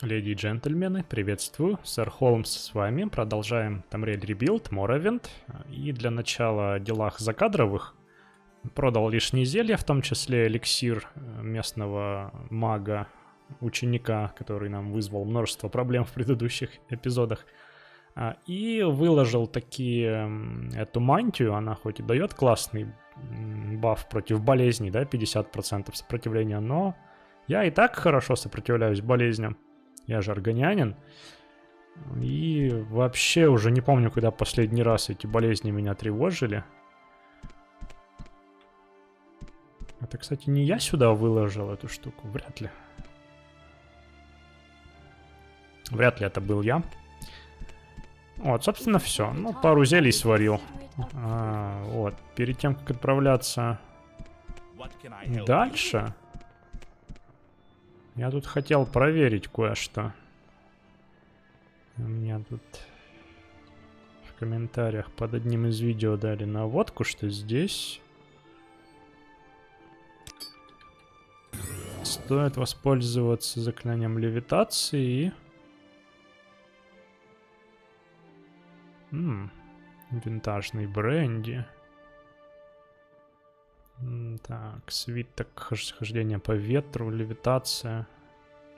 Леди и джентльмены, приветствую, сэр Холмс с вами, продолжаем Tamriel Rebuild, Morrowind, и для начала о делах закадровых продал лишние зелья, в том числе эликсир местного мага, ученика, который нам вызвал множество проблем в предыдущих эпизодах, и выложил эту мантию, она хоть и дает классный баф против болезней, да, 50% сопротивления, но я и так хорошо сопротивляюсь болезням. Я же аргонянин. И вообще уже не помню, когда последний раз эти болезни меня тревожили. Это, кстати, не я сюда выложил эту штуку. Вряд ли. Вряд ли это был я. Вот, собственно, все. Ну, пару зелий сварил. Вот, перед тем, как отправляться дальше... Я тут хотел проверить кое-что. У меня тут в комментариях под одним из видео дали наводку, что здесь стоит воспользоваться заклинанием левитации. Винтажный бренди. Так, свиток хождения по ветру, левитация.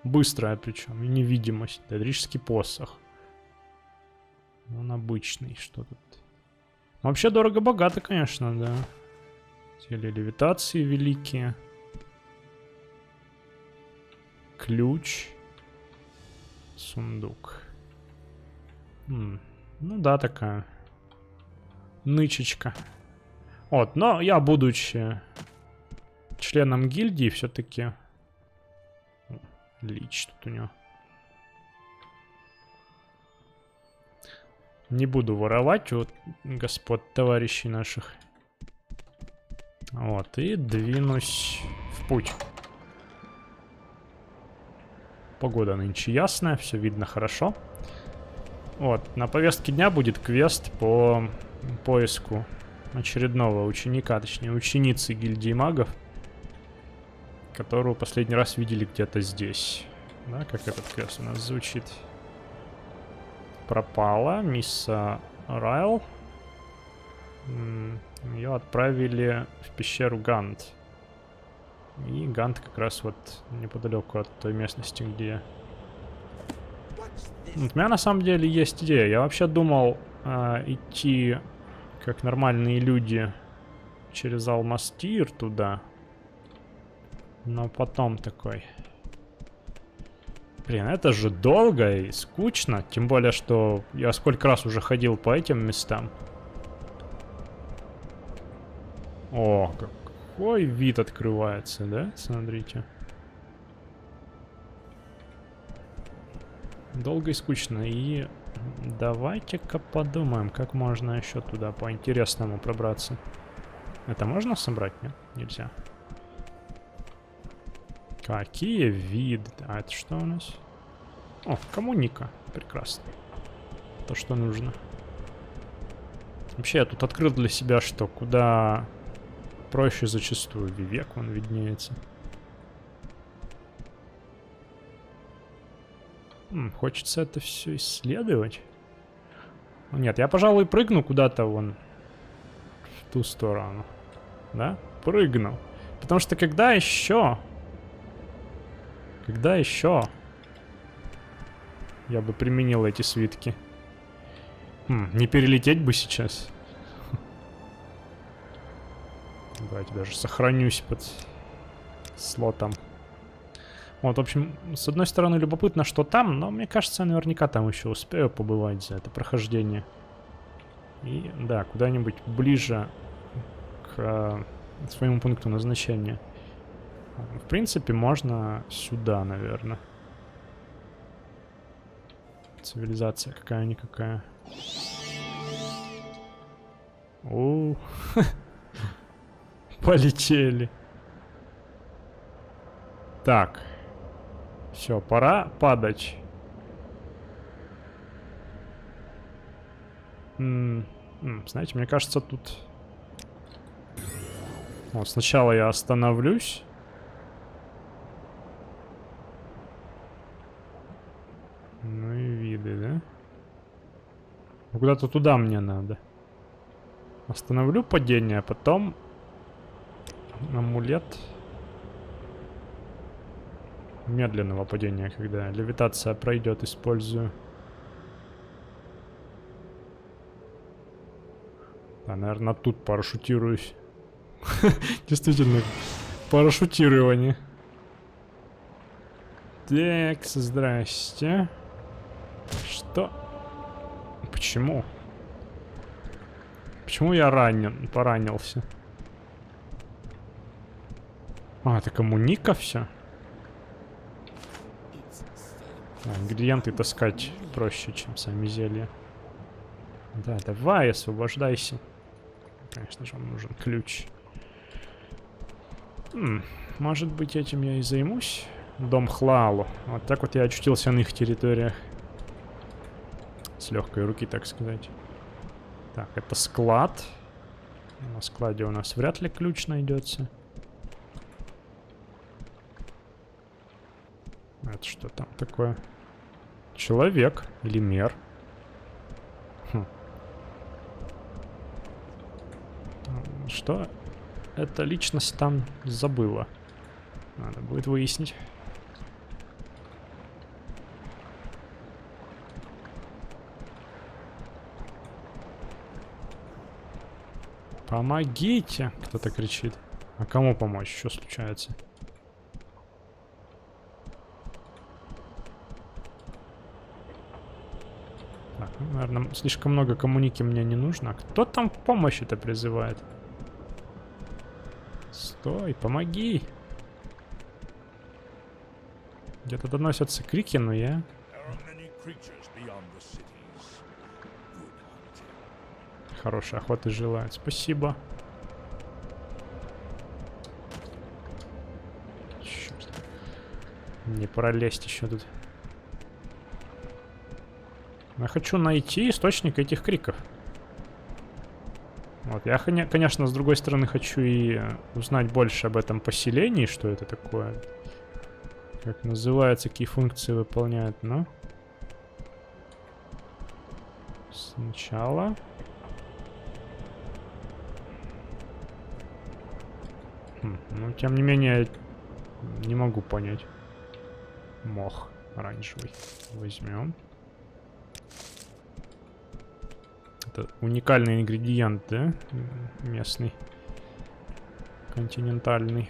Быстрая причем, и невидимость. Додрический посох. Он обычный, что тут? Вообще дорого-богато, конечно, да. Зелья левитации великие. Ключ. Сундук. Ну да, такая нычечка. Вот, но я, будучи членом гильдии, все-таки... Лич тут у него. Не буду воровать у господ товарищей наших. Вот, и двинусь в путь. Погода нынче ясная, все видно хорошо. Вот, на повестке дня будет квест по поиску очередного ученика, точнее ученицы гильдии магов, которую последний раз видели где-то здесь. Да, как этот квест у нас звучит. Пропала мисс Райл. Ее отправили в пещеру Гант. И Гант как раз вот неподалеку от той местности, где... Вот у меня на самом деле есть идея. Я вообще думал идти... как нормальные люди через Алмастир туда. Но потом такой... Блин, это же долго и скучно. Тем более, что я сколько раз уже ходил по этим местам. О, какой вид открывается, да? Смотрите. Долго и скучно. И давайте-ка подумаем, как можно еще туда по-интересному пробраться. Это можно собрать? Нет? Нельзя. Какие виды? А это что у нас? О, коммуника. Прекрасно. То, что нужно. Вообще, я тут открыл для себя, что куда проще зачастую. Вивек, он виднеется. Хочется это все исследовать. Нет, я, пожалуй, прыгну куда-то вон в ту сторону. Да? Прыгну. Потому что когда еще... Когда еще я бы применил эти свитки? Не перелететь бы сейчас. Давайте даже сохранюсь под слотом. Вот, в общем, с одной стороны любопытно, что там, но мне кажется, я наверняка там еще успею побывать за это прохождение. И, да, куда-нибудь ближе к своему пункту назначения. В принципе, можно сюда, наверное. Цивилизация какая-никакая. О, полетели. Так. Все, пора падать. Знаете, мне кажется, тут... Вот, сначала я остановлюсь. Куда-то туда мне надо. Остановлю падение, а потом... Амулет... Медленного падения, когда левитация пройдет, использую. Да, наверное, тут парашютируюсь. Действительно, парашютирование. Так, здрасте. Что? Почему? Почему я поранился? А, это коммуника все? Ингредиенты таскать проще, чем сами зелья. Да, давай, освобождайся. Конечно же, вам нужен ключ. Может быть, этим я и займусь? Дом Хлалу. Вот так вот я очутился на их территориях. С легкой руки, так сказать. Так, это склад. На складе у нас вряд ли ключ найдется. Это что там такое? Человек или мер? Что эта личность там забыла? Надо будет выяснить. Помогите! Кто-то кричит. А кому помочь? Что случается? Так, ну, наверное, слишком много коммуники мне не нужно. Кто там помощь это призывает? Стой, помоги! Где-то доносятся крики, но я... Хорошей охоты желают. Спасибо. Черт. Не пролезть еще тут. Я хочу найти источник этих криков. Вот, я, конечно, с другой стороны хочу и узнать больше об этом поселении, что это такое. Как называется, какие функции выполняет, но... Сначала... Ну, тем не менее, не могу понять. Мох оранжевый. Возьмем. Это уникальный ингредиент, да? Местный. Континентальный.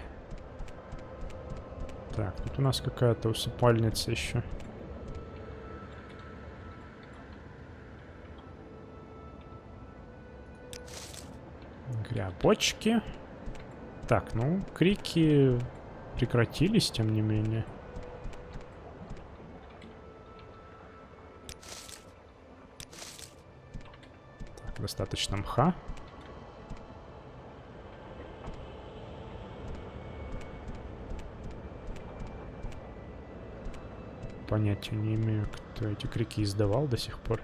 Так, тут у нас какая-то усыпальница еще. Грибочки. Так, ну, крики прекратились, тем не менее. Так, достаточно мха. Понятия не имею, кто эти крики издавал до сих пор.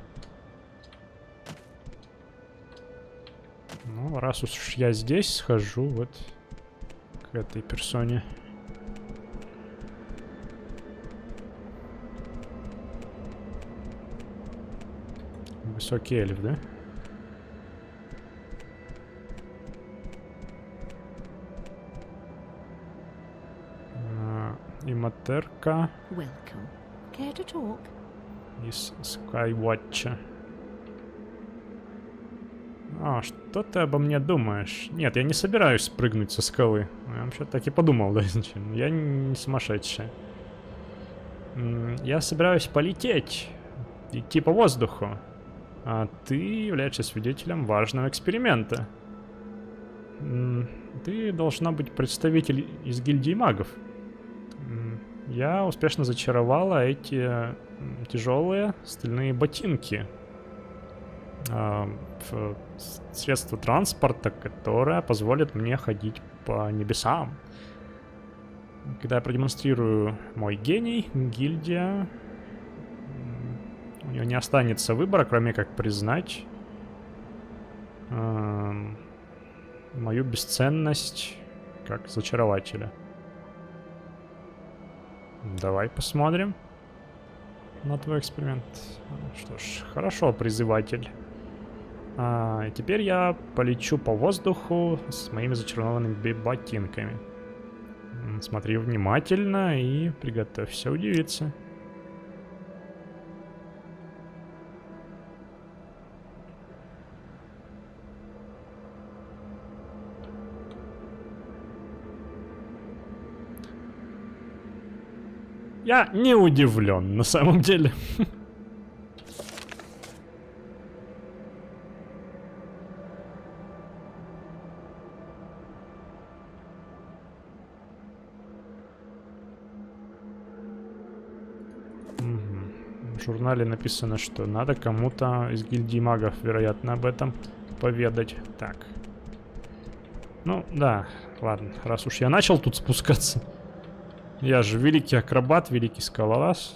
Ну, раз уж я здесь, схожу вот к этой персоне. Высокий эльф, да? Иматерка из Skywatch. А, что ты обо мне думаешь? Нет, я не собираюсь спрыгнуть со скалы. Я вообще так и подумал, да, зачем? Я не сумасшедший. Я собираюсь полететь. Идти по воздуху. А ты являешься свидетелем важного эксперимента. Ты должна быть представитель из гильдии магов. Я успешно зачаровала эти тяжелые стальные ботинки. В средство транспорта, которое позволит мне ходить по небесам. Когда я продемонстрирую мой гений, гильдия... У нее не останется выбора, кроме как признать мою бесценность как зачарователя. Давай посмотрим на твой эксперимент. Что ж, хорошо, призыватель. Теперь я полечу по воздуху с моими зачарованными ботинками. Смотри внимательно и приготовься удивиться. Я не удивлен, на самом деле. В журнале написано, что надо кому-то из гильдии магов, вероятно, об этом поведать. Так. Ну, да, ладно. Раз уж я начал тут спускаться. Я же великий акробат, великий скалолаз.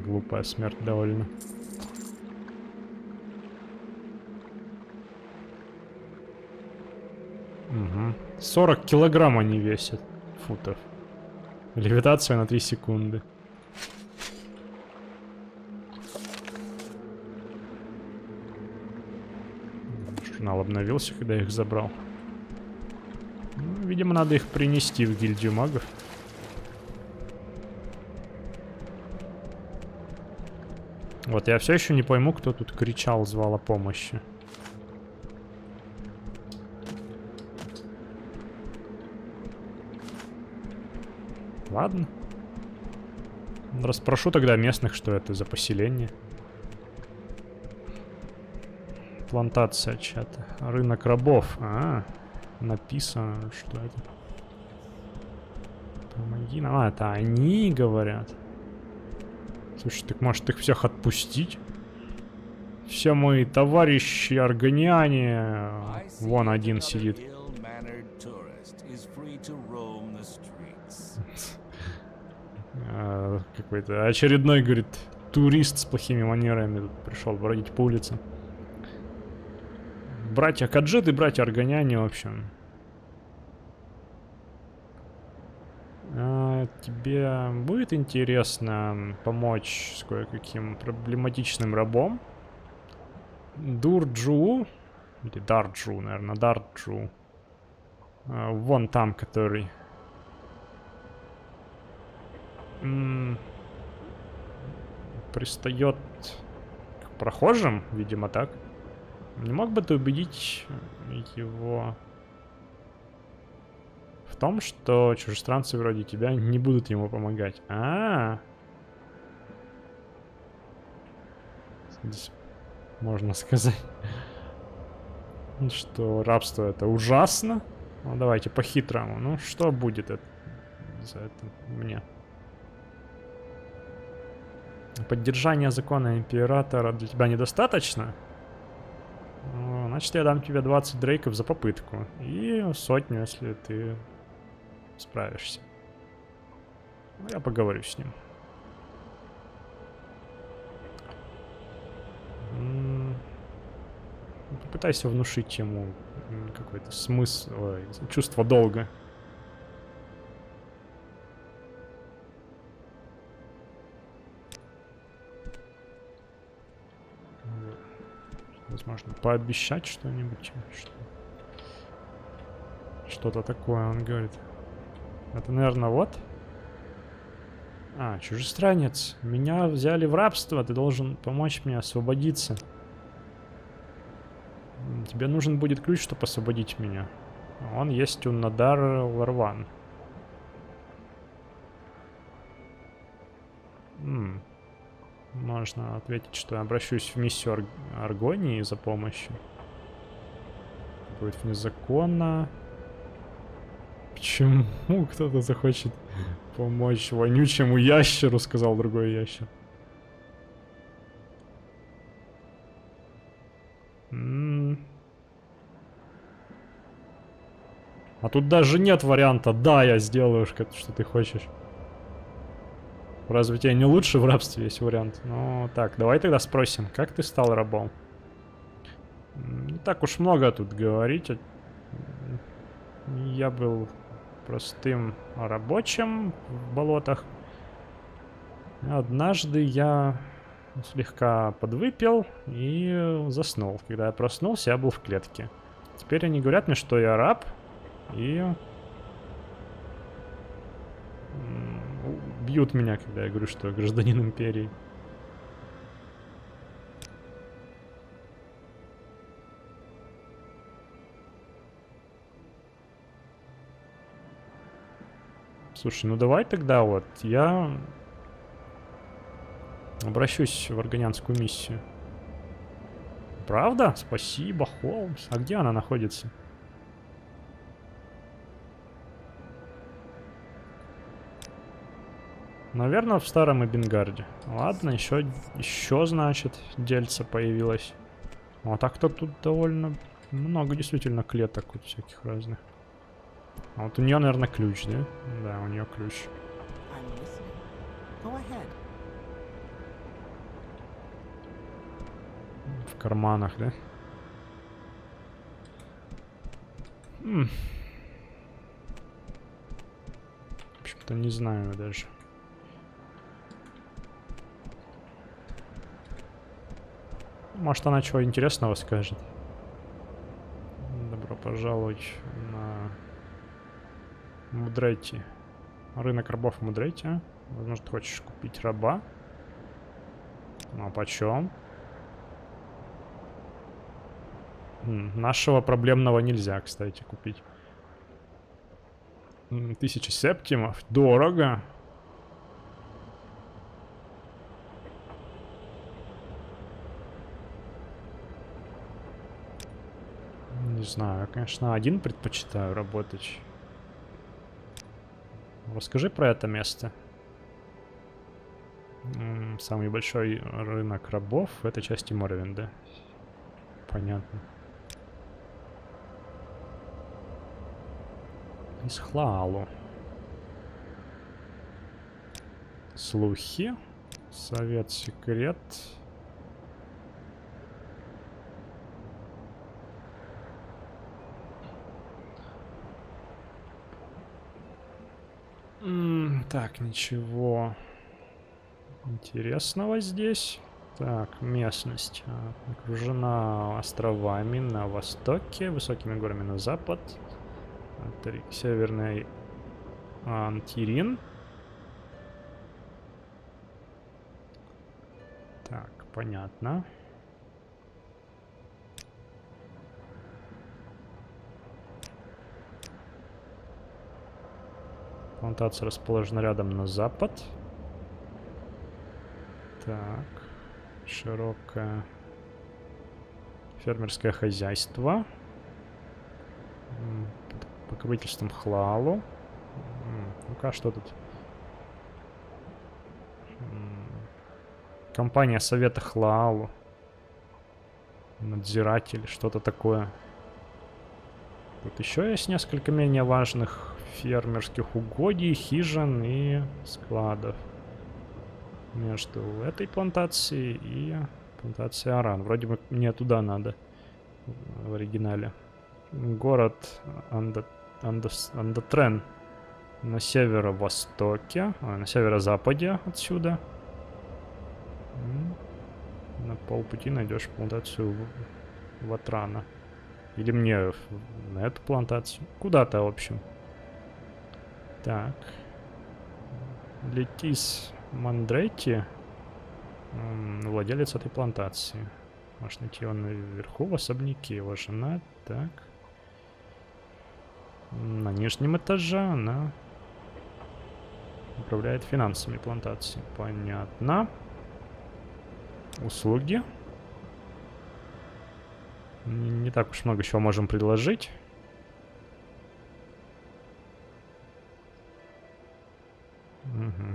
Глупая смерть довольно. Угу. 40 килограмм они весят. Футов. Левитация на 3 секунды. Журнал обновился, когда я их забрал. Ну, видимо, надо их принести в гильдию магов. Вот, я все еще не пойму, кто тут кричал, звал о помощи. Ладно. Расспрошу тогда местных, что это за поселение. Плантация чата. Рынок рабов. Написано, что это. Помоги нам. Это они говорят. Слушай, так может их всех отпустить? Все мои товарищи аргониане. Вон один сидит. Какой-то очередной, говорит, турист с плохими манерами тут пришел бродить по улицам. Братья Каджит и братья аргониане, в общем. Тебе будет интересно помочь с кое-каким проблематичным рабом? Дурджу, или Дарджу, наверное, Дарджу. Вон там, который... пристает к прохожим, видимо, так. Не мог бы ты убедить его в том, что чужестранцы вроде тебя не будут ему помогать? Здесь можно сказать, что рабство это ужасно. Ну, давайте по-хитрому. Ну, что будет за это мне? Поддержание закона императора для тебя недостаточно? Ну, значит, я дам тебе 20 дрейков за попытку. И 100, если ты справишься. Ну, я поговорю с ним. Попытайся внушить ему какой-то смысл, чувство долга. Возможно, пообещать что-нибудь. Что-то такое, он говорит. Это, наверное, вот. Чужестранец. Меня взяли в рабство. Ты должен помочь мне освободиться. Тебе нужен будет ключ, чтобы освободить меня. Он есть у Надар Ларван. Можно ответить, что я обращусь в миссию Аргонии за помощью. Будет незаконно. Почему кто-то захочет помочь вонючему ящеру, сказал другой ящер. А тут даже нет варианта «да, я сделаю, что ты хочешь». Разве тебе не лучше в рабстве есть вариант? Ну, так, давай тогда спросим, как ты стал рабом? Не так уж много тут говорить. Я был простым рабочим в болотах. Однажды я слегка подвыпил и заснул. Когда я проснулся, я был в клетке. Теперь они говорят мне, что я раб, и бьют меня, когда я говорю, что я гражданин империи. Слушай, ну давай тогда вот я обращусь в Аргонянскую миссию. Правда? Спасибо, Холмс. А где она находится? Наверное, в старом Эбенгарде. Ладно, еще, значит, дельца появилось. А так-то тут довольно много действительно клеток вот всяких разных. А вот у нее, наверное, ключ, да? Да, у нее ключ. В карманах, да? В общем-то, не знаю даже. Может, она чего интересного скажет. Добро пожаловать на Мудрейти. Рынок рабов в Мудрейти. Возможно, ты хочешь купить раба. Ну, а почем? Нашего проблемного нельзя, кстати, купить. 1000 септимов. Дорого. Не знаю, я, конечно, один предпочитаю работать. Расскажи про это место. Самый большой рынок рабов в этой части Морвинда. Понятно. Из Хлаалу. Слухи. Совет секрет. Так, ничего интересного здесь. Так, местность окружена островами на востоке, высокими горами на запад. Северный Антирин. Так, понятно. Плантация расположена рядом на запад. Так. Широкое фермерское хозяйство. Под покровительством Хлаалу. Ну-ка, что тут? Компания Совета Хлаалу. Надзиратель, что-то такое. Тут еще есть несколько менее важных фермерских угодий, хижин и складов. Между этой плантацией и плантацией Аран. Вроде бы мне туда надо в оригинале. Город Андатрен на северо-востоке, на северо-западе отсюда. На полпути найдешь плантацию Ватрана. Или мне на эту плантацию. Куда-то, в общем. Так. Летис Мандретти, владелец этой плантации. Можешь найти его наверху в особняке. Его жена. Так. На нижнем этаже она управляет финансами плантации. Понятно. Услуги. Не так уж много чего можем предложить.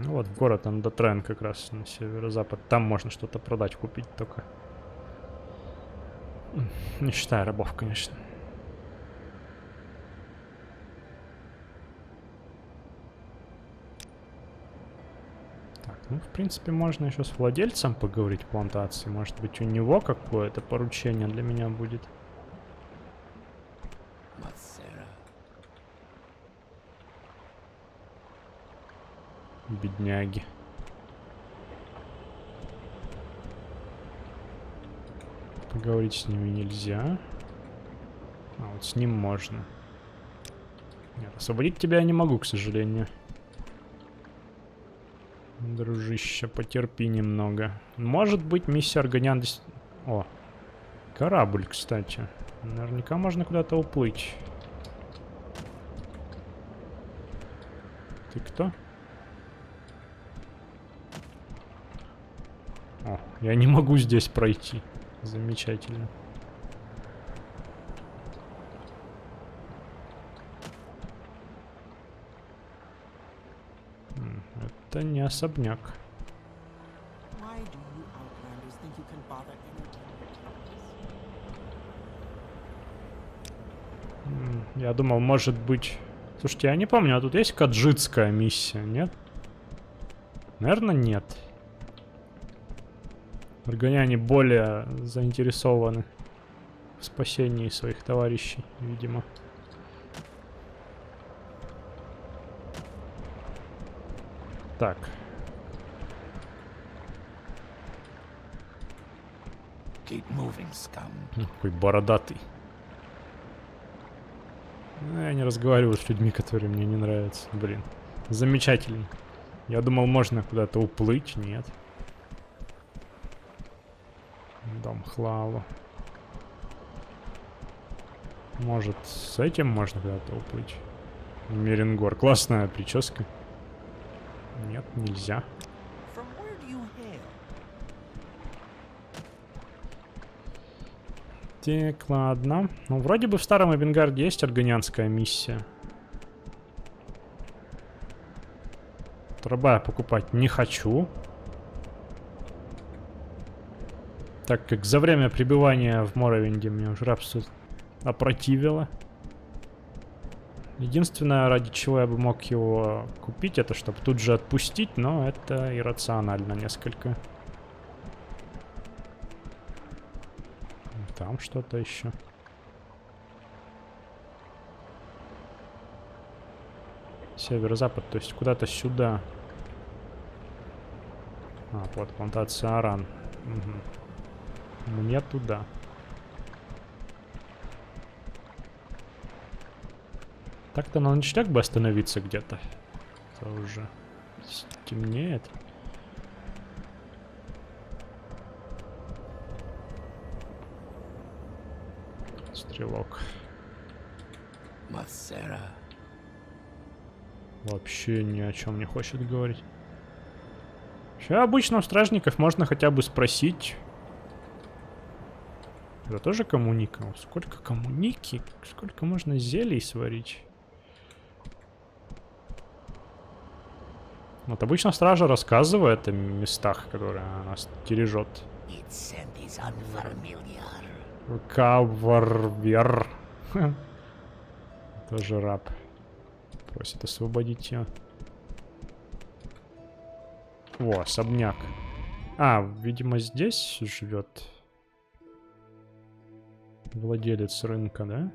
Вот в город Андатрен как раз на северо-запад. Там можно что-то продать, купить только. Не считая рабов, конечно. Так, ну в принципе можно еще с владельцем поговорить плантации. Может быть у него какое-то поручение для меня будет. Бедняги. Говорить с ними нельзя. А вот с ним можно. Нет, освободить тебя я не могу, к сожалению. Дружище, потерпи немного. Может быть, миссия Органиан... О, корабль, кстати. Наверняка можно куда-то уплыть. Ты кто? О, я не могу здесь пройти. Замечательно. Это не особняк. Я думал, может быть... Слушайте, я не помню, а тут есть каджитская миссия, нет? Наверное, нет. Органиане более заинтересованы в спасении своих товарищей, видимо. Так. Какой бородатый. Я не разговариваю с людьми, которые мне не нравятся. Блин. Замечательно. Я думал, можно куда-то уплыть. Нет. Дом Хлаву. Может, с этим можно куда-то уплыть? Мерингор. Классная прическа. Нет, нельзя. Так, ладно. Ну, вроде бы в старом Эбенгарде есть органианская миссия. Труба я покупать не хочу. Так как за время пребывания в Моровинде мне уже рабство опротивило. Единственное, ради чего я бы мог его купить, это чтобы тут же отпустить, но это иррационально несколько. Там что-то еще. Северо-запад, то есть куда-то сюда. А, вот плантация Аран. Угу. Мне туда. Так-то на ночлег бы остановиться где-то. Это уже темнеет. Стрелок. Массера. Вообще ни о чем не хочет говорить. Сейчас обычно у стражников можно хотя бы спросить. Это тоже коммуника? Сколько коммуники? Сколько можно зелий сварить? Вот обычно стража рассказывает о местах, которые она стережет. Каварвер. Тоже раб. Просит освободить ее. О, особняк. А, видимо, здесь живет владелец рынка, да?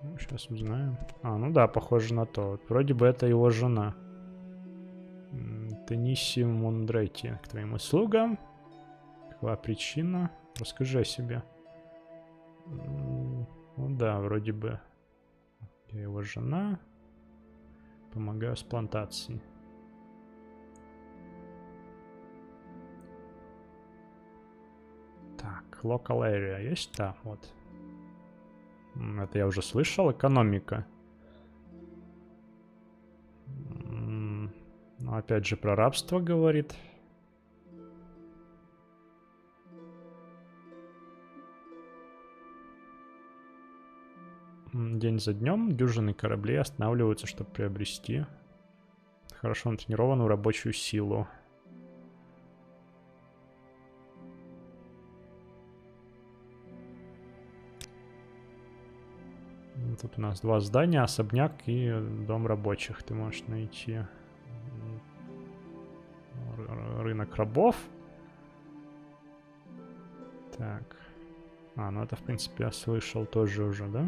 Ну, сейчас узнаем. А, ну да, похоже на то. Вот, вроде бы это его жена. Тенниси Мундрети. К твоим услугам. Какова причина? Расскажи о себе. Ну да, вроде бы. Я его жена. Помогаю с плантацией. Так, local area есть? Да, вот. Это я уже слышал. Экономика. Ну, опять же, про рабство говорит. День за днем дюжины кораблей останавливаются, чтобы приобрести хорошо натренированную рабочую силу. Тут у нас два здания, особняк и дом рабочих. Ты можешь найти рынок рабов. Так. А, ну это, в принципе, я слышал тоже уже, да?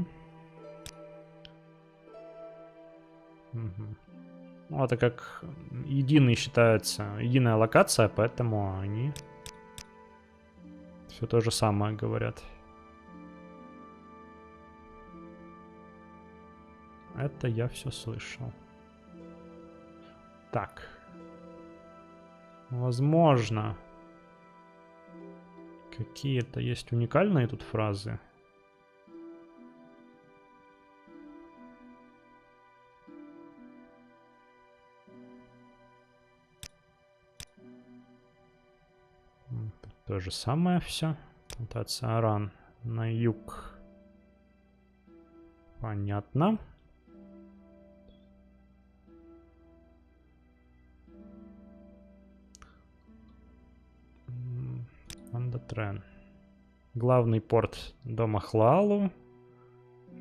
Угу. Ну, это как единый считается, единая локация, поэтому они все то же самое говорят. Это я все слышал. Так. Возможно, какие-то есть уникальные тут фразы. То же самое все. Плантация Аран на юг. Понятно. Андатрен. Главный порт дома Хлалу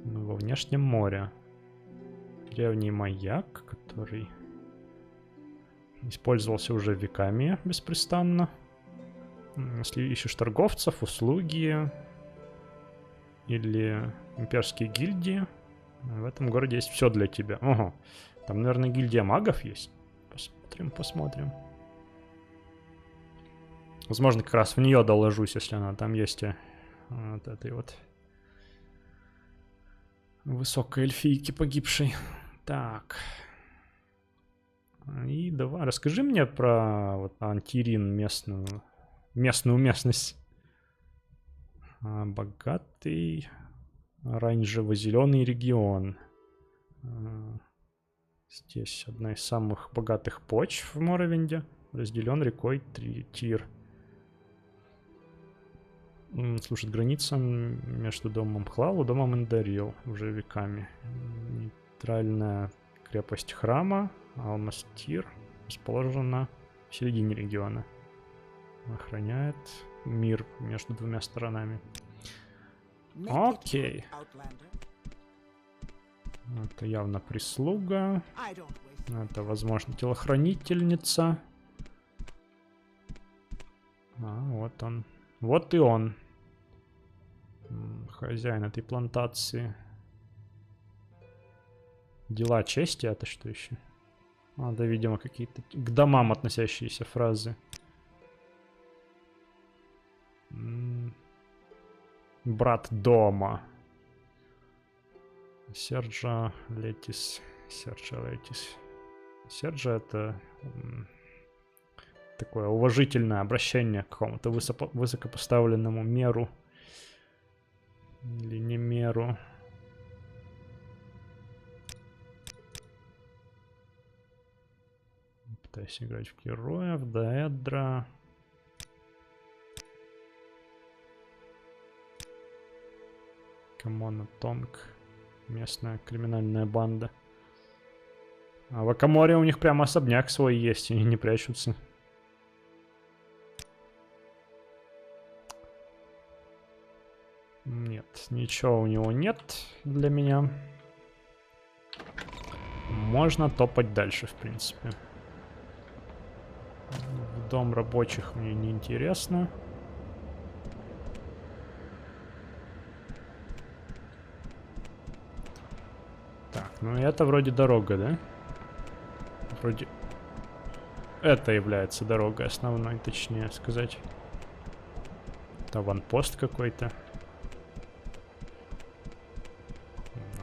во внешнем море. Древний маяк, который использовался уже веками беспрестанно. Если ищешь торговцев, услуги или имперские гильдии, в этом городе есть все для тебя. Ого, там, наверное, гильдия магов есть. Посмотрим. Возможно, как раз в нее доложусь, если она там есть. Вот этой вот высокой эльфийки погибшей. Так. И давай, расскажи мне про вот Антирин, местную местность. Богатый оранжево-зеленый регион. Здесь одна из самых богатых почв в Моровинде. Разделен рекой Тир. Слушает граница между домом Хлалу и домом Эндарил уже веками. Нейтральная крепость храма Алмастир расположена в середине региона. Охраняет мир между двумя сторонами. Окей. Это явно прислуга. Это, возможно, телохранительница. Вот он. Вот и он. Хозяин этой плантации. Дела чести, это что еще? Да, видимо, какие-то к домам относящиеся фразы. Брат дома. Серджа Летис. Серджа это такое уважительное обращение к какому-то высокопоставленному меру. Или не меру. Пытаюсь играть в героев. Даэдра. Камона Тонг. Местная криминальная банда. А в Акаморе у них прямо особняк свой есть, и они не прячутся. Нет, ничего у него нет для меня. Можно топать дальше, в принципе. В дом рабочих мне не интересно. Так, ну это вроде дорога, да? Вроде это является дорогой основной, точнее сказать. Это аванпост какой-то.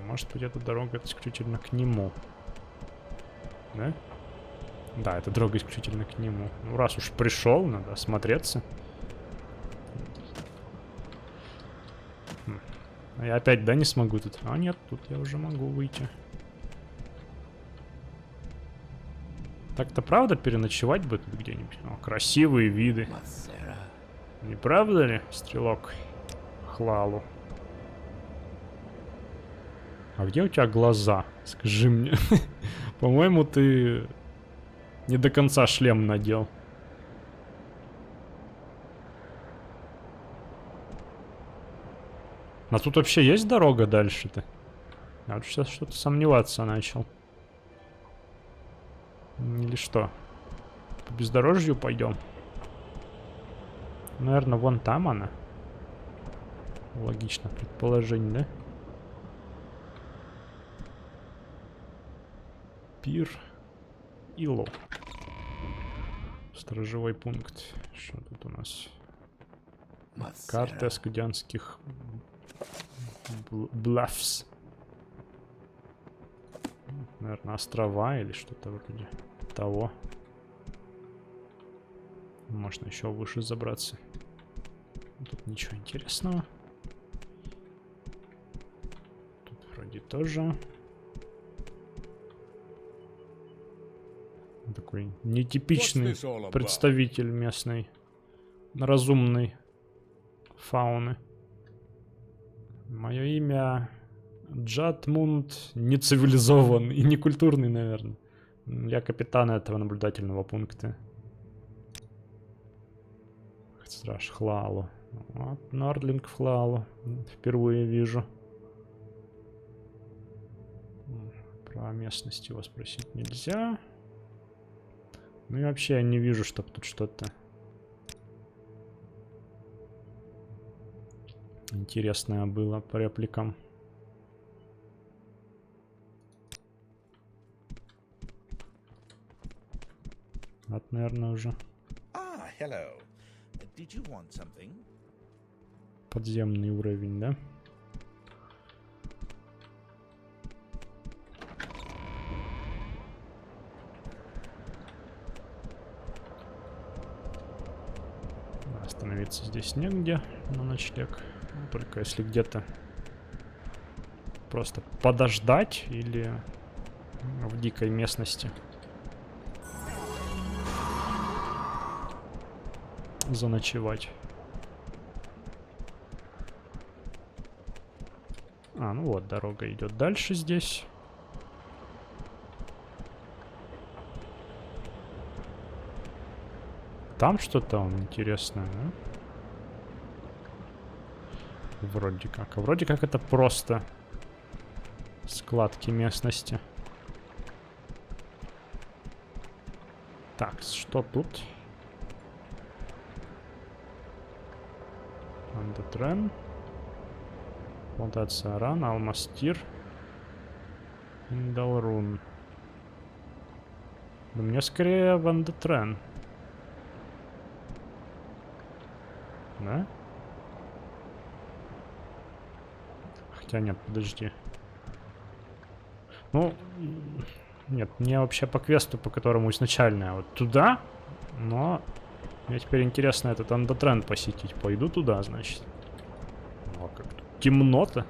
Может быть, эта дорога исключительно к нему. Да? Да, это дорога исключительно к нему. Ну, раз уж пришел, надо осмотреться. А я опять, да, не смогу тут? А нет, тут я уже могу выйти. Так-то правда переночевать бы тут где-нибудь? О, красивые виды. Не правда ли, стрелок Хлалу? А где у тебя глаза? Скажи мне. По-моему, ты не до конца шлем надел. А тут вообще есть дорога дальше-то? Я вот сейчас что-то сомневаться начал. Или что? По бездорожью пойдем? Наверное, вон там она. Логично предположить, да? Пир Ило. Сторожевой пункт. Что тут у нас? Карта скудянских блафс. наверное, острова или что-то вроде того. Можно еще выше забраться. Тут ничего интересного. Тут вроде тоже. Такой нетипичный представитель местной разумной фауны. Мое имя Джатмунд, не цивилизован и не культурный, наверное. Я капитан этого наблюдательного пункта. Страж Хлалу. Вот, Нордлинг Хлалу. Впервые вижу. Про местность его спросить нельзя. Ну и вообще я не вижу, чтобы тут что-то интересное было по репликам. Вот, наверное, уже. Подземный уровень, да? Остановиться здесь негде на ночлег. Ну, только если где-то просто подождать или в дикой местности заночевать. А, ну вот, дорога идет дальше здесь. Там что-то интересное, да? Вроде как. А вроде как это просто складки местности. Так, что тут? Андетрен. Плантация Аран, Алмастир. Индалрун. Но мне скорее в Андетрен. Да? Хотя нет, подожди. Ну, нет, мне вообще по квесту, по которому изначально вот туда, но мне теперь интересно этот Андетрен посетить. Пойду туда, значит. О, как тут темно-то.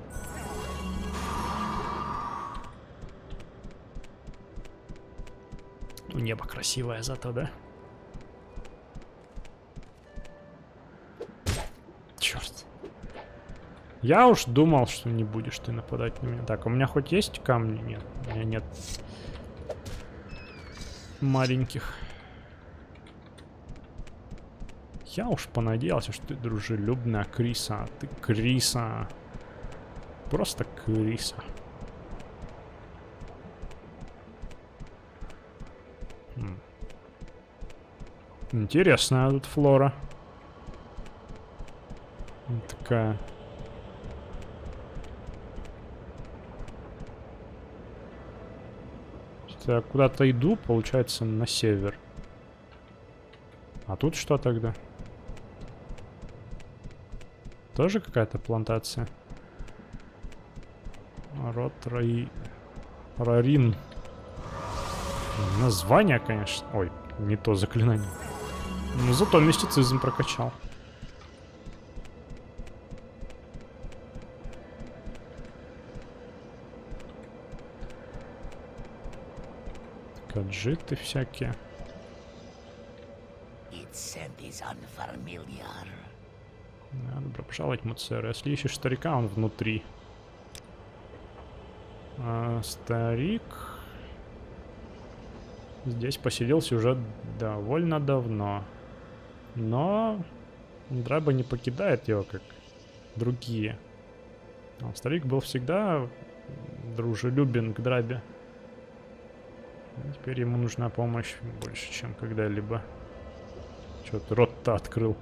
Небо красивое зато, да? Черт. Я уж думал, что не будешь ты нападать на меня. Так, у меня хоть есть камни? Нет, у меня нет маленьких. Я уж понадеялся, что ты дружелюбная Криса. А ты Криса. Просто Криса. Интересная тут флора. Такая. Я куда-то иду, получается, на север. А тут что тогда? Тоже какая-то плантация? Рот Рарин. Название, конечно. Ой, не то заклинание. Но зато мистицизм прокачал. Гаджеты всякие. Да, добро пожаловать, Муцер. Если ищешь старика, он внутри. А старик здесь поселился уже довольно давно. Но Драба не покидает его, как другие. А старик был всегда дружелюбен к Драбе. Теперь ему нужна помощь больше, чем когда-либо. Чё ты рот-то открыл?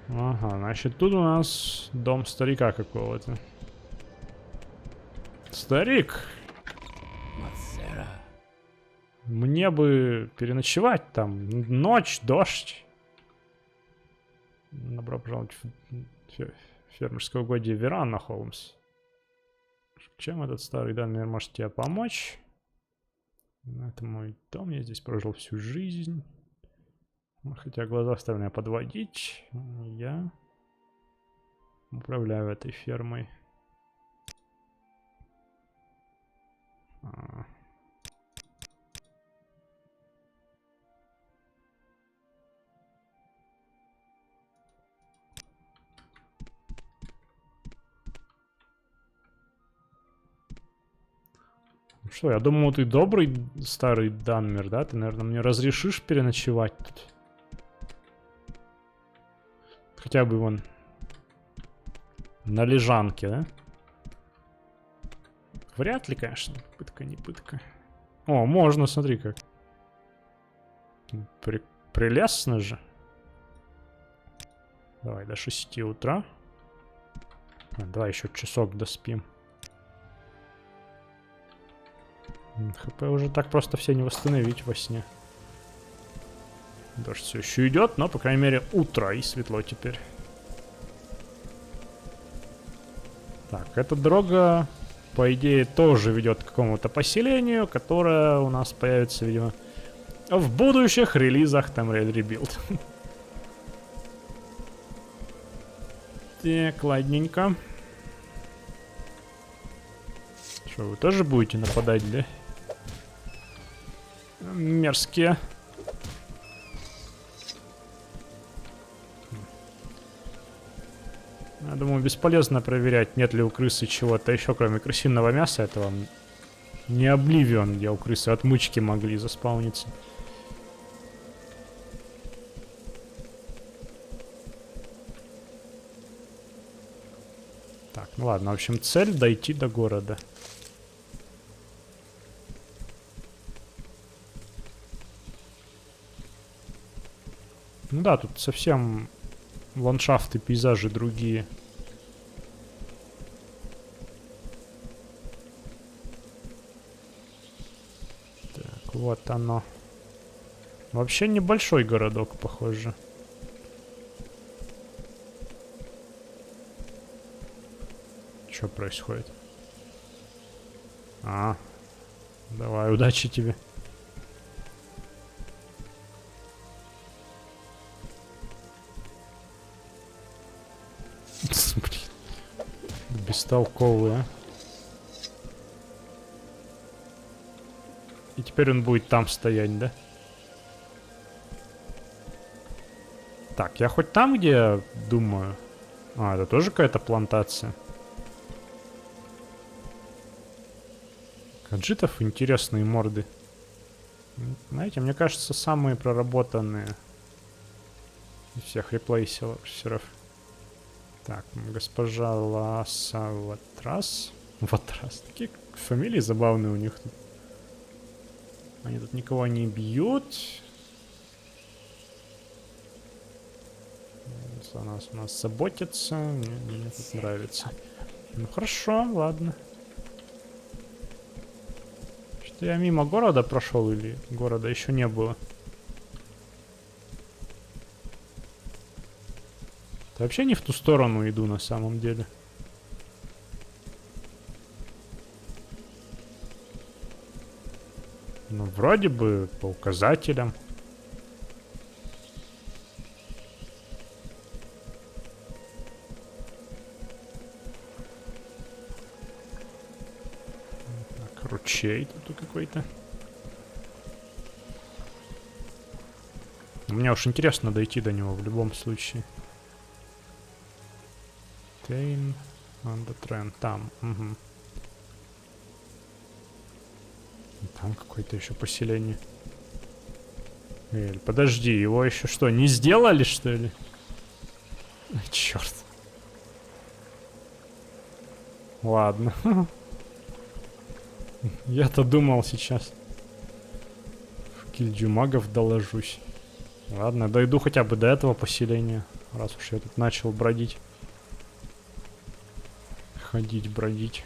Ага, значит, тут у нас дом старика какого-то. Старик! Мне бы переночевать там. Ночь, дождь. Добро пожаловать в фермерское угодье Веранна, Холмс. Чем этот старый Данмир может тебе помочь? Это мой дом, я здесь прожил всю жизнь. Хотя глаза стали меня подводить, я управляю этой фермой. Что, я думал, ты добрый старый Данмир, да? Ты, наверное, мне разрешишь переночевать тут? Хотя бы вон на лежанке, да? Вряд ли, конечно. Пытка, не пытка. О, можно, смотри как. Прелестно же. Давай до 6 утра. Давай еще часок доспим. ХП уже так просто все не восстановить во сне. Дождь все еще идет, но, по крайней мере, утро и светло теперь. Так, эта дорога, по идее, тоже ведет к какому-то поселению, которое у нас появится, видимо, в будущих релизах Tomb Raider Rebuild. Так, ладненько. Что, вы тоже будете нападать, да? Мерзкие. Я думаю, бесполезно проверять, нет ли у крысы чего-то еще, кроме крысиного мяса. Это вам не Обливион, где у крысы отмычки могли заспауниться. Так, ну ладно, в общем, цель дойти до города. Ну да, тут совсем ландшафты, пейзажи другие. Так, вот оно. Вообще небольшой городок, похоже. Что происходит? Давай, удачи тебе. Бестолковый, а. И теперь он будет там стоять, да? Так, я хоть там, где я думаю? Это тоже какая-то плантация. Каджитов интересные морды. Знаете, мне кажется, самые проработанные из всех реплейсеров. Так, госпожа Ласа Ватрас. Ватрас. Такие фамилии забавные у них тут. Они тут никого не бьют. У нас заботятся. Мне тут нравится. Ну хорошо, ладно. Что я мимо города прошел или города еще не было? Да вообще не в ту сторону иду на самом деле. Ну, вроде бы по указателям. Так, ручей тут какой-то. Мне уж интересно дойти до него в любом случае. Тейн, Андотрен, там, угу. Там какое-то еще поселение. Эль, подожди, его еще что, не сделали, что ли? Черт. Ладно. Я-то думал сейчас в гильдию магов доложусь. Ладно, дойду хотя бы до этого поселения, раз уж я тут начал бродить. Ходить, бродить.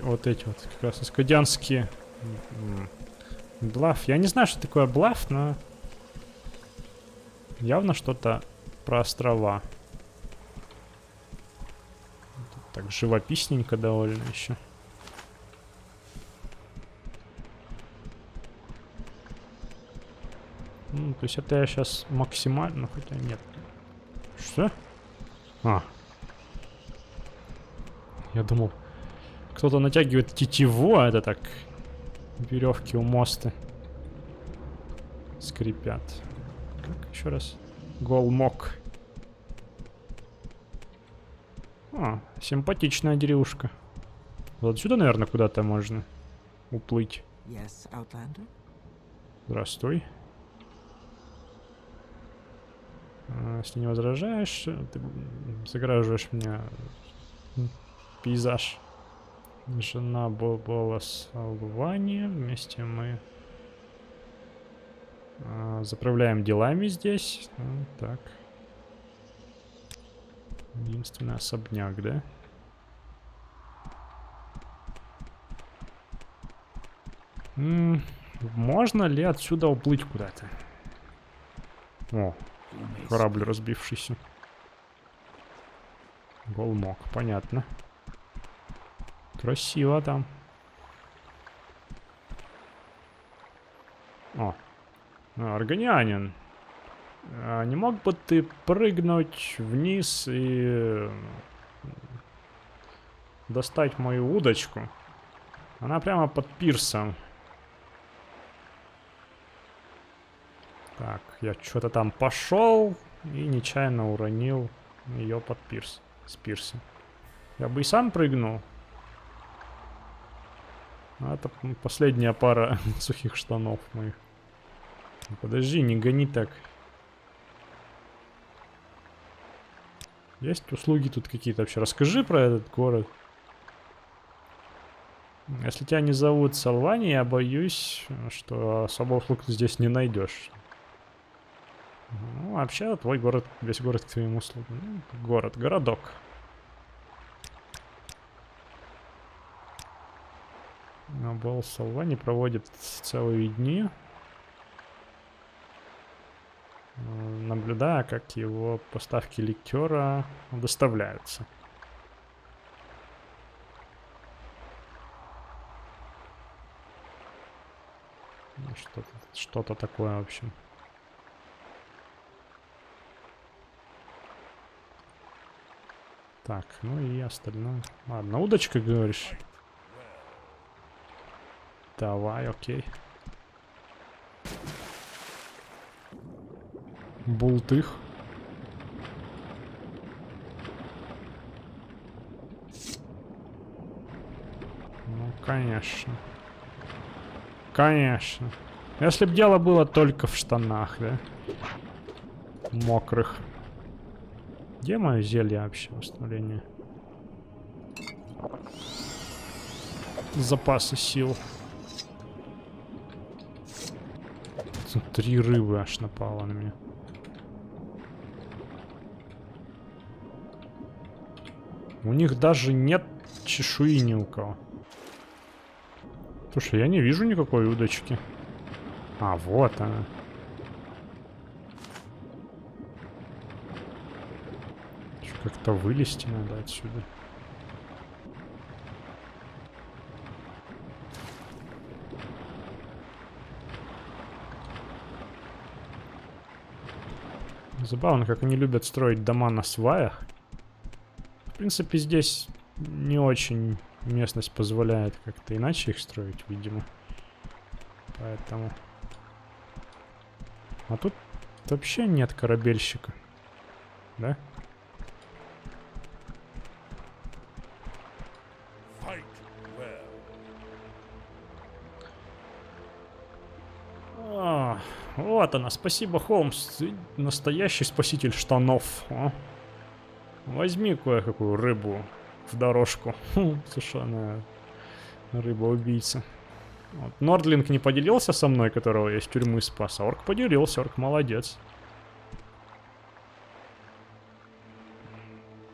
Вот эти вот как раз аскадианские. Блаф. Я не знаю, что такое блаф, но явно что-то про острова. Тут так живописненько довольно еще. То есть это я сейчас максимально, хотя нет. Что? А. Я думал, кто-то натягивает тетиву, а это так веревки у моста скрипят. Как еще раз? Голмок. А, симпатичная деревушка. Вот отсюда, наверное, куда-то можно уплыть. Yes, Outlander? Здравствуй. Если не возражаешь, ты загораживаешь мне пейзаж. Жена Бобола Салвани. Вместе мы заправляем делами здесь. Так. Единственный особняк, да? Можно ли отсюда уплыть куда-то? О, корабль разбившийся. Голмок, понятно. Красиво там. О, Органианин. Не мог бы ты прыгнуть вниз и достать мою удочку? Она прямо под пирсом. Так, я что-то там пошел и нечаянно уронил ее под пирс. С пирса. Я бы и сам прыгнул. А это последняя пара сухих штанов моих. Подожди, не гони так. Есть услуги тут какие-то вообще? Расскажи про этот город. Если тебя не зовут Салвани, я боюсь, что особо услуг ты здесь не найдешь. Ну, вообще, твой город, весь город к твоим услугам. Городок. Бол Салвани проводит целые дни, наблюдая, как его поставки ликера доставляются. Что-то такое, в общем. Так, ну и остальное. Ладно, удочка, говоришь? Давай, окей. Бултых. Ну, конечно. Конечно. Если бы дело было только в штанах, да? Мокрых. Где мое зелье вообще восстановление? Запасы сил. 3 рыбы аж напало на меня. У них даже нет чешуи ни у кого. Слушай, я не вижу никакой удочки. А, вот она. Как-то вылезти надо отсюда. Забавно, как они любят строить дома на сваях. В принципе, здесь не очень местность позволяет как-то иначе их строить, видимо. Поэтому... А тут вообще нет корабельщика. Да? Вот она, спасибо, Холмс. Ты настоящий спаситель штанов. А? Возьми кое-какую рыбу в дорожку. Совершенно рыба-убийца. Вот. Нордлинг не поделился со мной, которого я из тюрьмы спас. А Орк поделился, Орк молодец.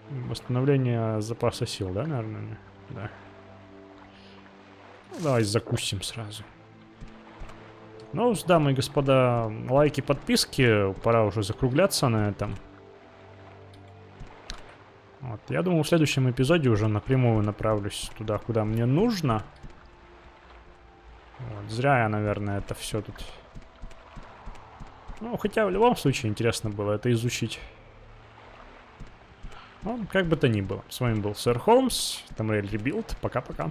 Восстановление запаса сил, да, наверное? Да. Ну, давай закусим сразу. Ну, дамы и господа, лайки, подписки. Пора уже закругляться на этом. Вот, я думаю, в следующем эпизоде уже напрямую направлюсь туда, куда мне нужно. Вот, зря я, наверное, это все тут... Ну, хотя в любом случае интересно было это изучить. Ну, как бы то ни было. С вами был Сэр Холмс, Tamriel Rebuild. Пока-пока.